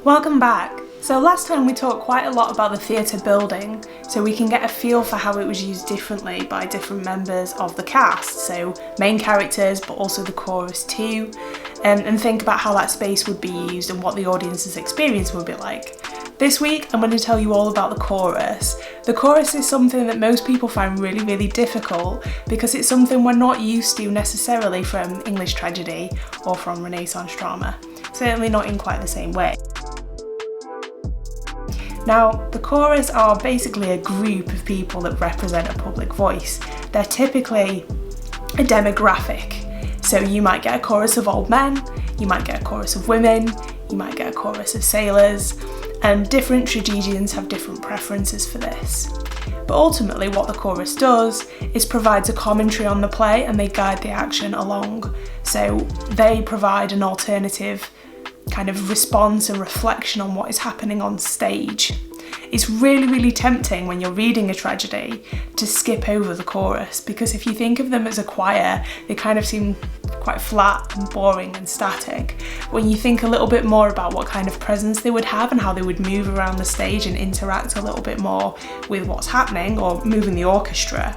Welcome back. So last time we talked quite a lot about the theatre building, so we can get a feel for how it was used differently by different members of the cast, so main characters but also the chorus too, and think about how that space would be used and what the audience's experience would be like. This week I'm going to tell you all about the chorus. The chorus is something that most people find really, really difficult because it's something we're not used to necessarily from English tragedy or from Renaissance drama, certainly not in quite the same way. Now, the chorus are basically a group of people that represent a public voice. They're typically a demographic. So you might get a chorus of old men, you might get a chorus of women, you might get a chorus of sailors, and different tragedians have different preferences for this. But ultimately what the chorus does is provides a commentary on the play and they guide the action along. So they provide an alternative kind of response and reflection on what is happening on stage. It's really, really tempting when you're reading a tragedy to skip over the chorus, because if you think of them as a choir, they kind of seem quite flat and boring and static. When you think a little bit more about what kind of presence they would have and how they would move around the stage and interact a little bit more with what's happening, or moving the orchestra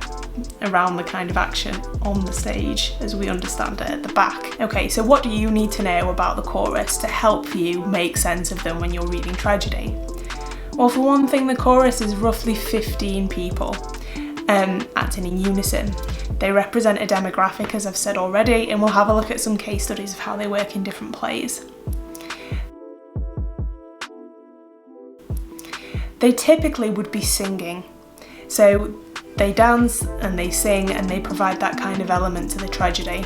around the kind of action on the stage as we understand it at the back. Okay, so what do you need to know about the chorus to help you make sense of them when you're reading tragedy? Well, for one thing, the chorus is roughly 15 people acting in unison. They represent a demographic, as I've said already, and we'll have a look at some case studies of how they work in different plays. They typically would be singing, so they dance and they sing and they provide that kind of element to the tragedy.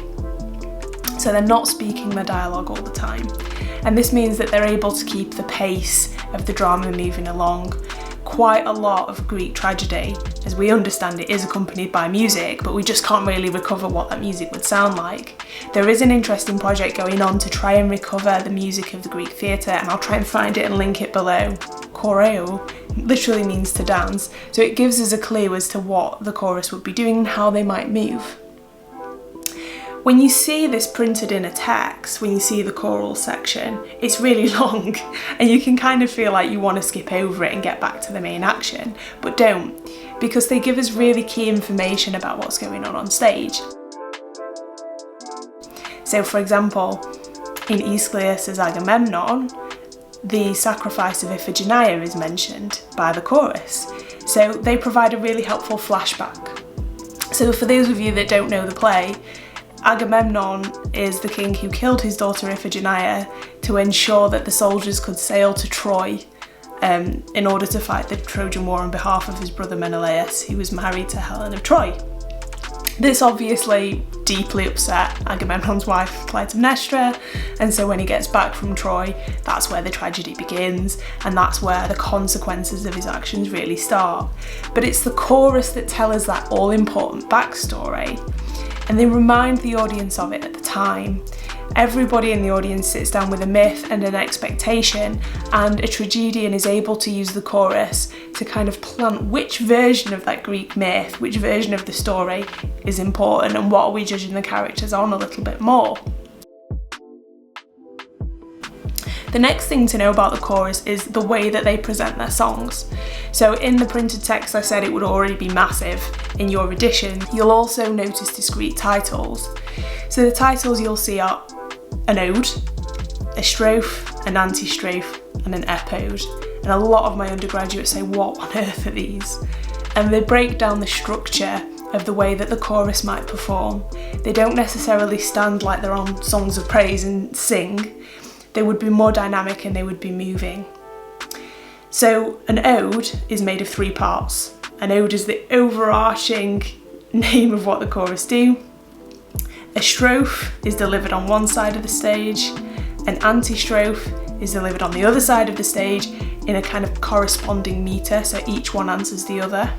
So they're not speaking the dialogue all the time. And this means that they're able to keep the pace of the drama moving along. Quite a lot of Greek tragedy, as we understand it, is accompanied by music, but we just can't really recover what that music would sound like. There is an interesting project going on to try and recover the music of the Greek theatre, and I'll try and find it and link it below. Choreo literally means to dance, so it gives us a clue as to what the chorus would be doing and how they might move. When you see this printed in a text, when you see the choral section, it's really long and you can kind of feel like you want to skip over it and get back to the main action, but don't, because they give us really key information about what's going on stage. So for example, in Aeschylus' Agamemnon, the sacrifice of Iphigenia is mentioned by the chorus, so they provide a really helpful flashback. So for those of you that don't know the play, Agamemnon is the king who killed his daughter Iphigenia to ensure that the soldiers could sail to Troy in order to fight the Trojan War on behalf of his brother Menelaus, who was married to Helen of Troy. This obviously deeply upset Agamemnon's wife Clytemnestra, and so when he gets back from Troy, that's where the tragedy begins, and that's where the consequences of his actions really start. But it's the chorus that tell us that all-important backstory, and they remind the audience of it at the time. Everybody in the audience sits down with a myth and an expectation, and a tragedian is able to use the chorus to kind of plant which version of that Greek myth, which version of the story is important, and what are we judging the characters on a little bit more. The next thing to know about the chorus is the way that they present their songs. So in the printed text I said it would already be massive. In your edition, you'll also notice discrete titles. So the titles you'll see are an ode, a strophe, an antistrophe, and an epode. And a lot of my undergraduates say, what on earth are these? And they break down the structure of the way that the chorus might perform. They don't necessarily stand like they're on songs of praise and sing. They would be more dynamic and they would be moving. So an ode is made of 3 parts. An ode is the overarching name of what the chorus do. A strophe is delivered on one side of the stage. An antistrophe is delivered on the other side of the stage in a kind of corresponding meter, so each one answers the other.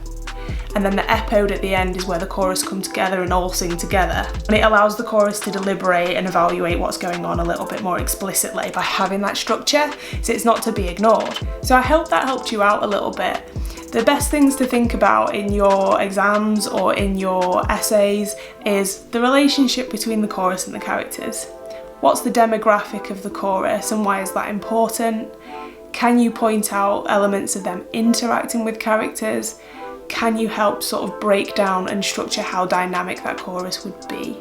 And then the epode at the end is where the chorus come together and all sing together. And it allows the chorus to deliberate and evaluate what's going on a little bit more explicitly by having that structure, so it's not to be ignored. So I hope that helped you out a little bit. The best things to think about in your exams or in your essays is the relationship between the chorus and the characters. What's the demographic of the chorus and why is that important? Can you point out elements of them interacting with characters? Can you help sort of break down and structure how dynamic that chorus would be?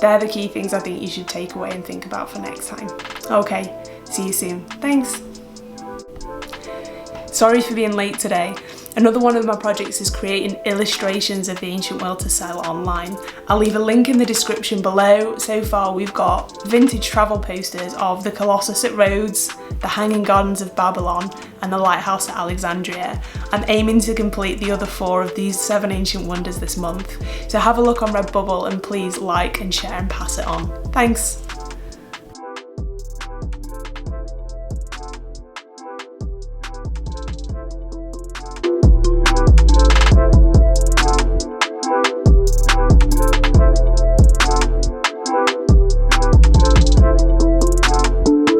They're the key things I think you should take away and think about for next time. Okay, see you soon. Thanks. Sorry for being late today. Another one of my projects is creating illustrations of the ancient world to sell online. I'll leave a link in the description below. So far we've got vintage travel posters of the Colossus at Rhodes, the Hanging Gardens of Babylon and the Lighthouse at Alexandria. I'm aiming to complete the other 4 of these 7 ancient wonders this month. So have a look on Redbubble and please like and share and pass it on. Thanks.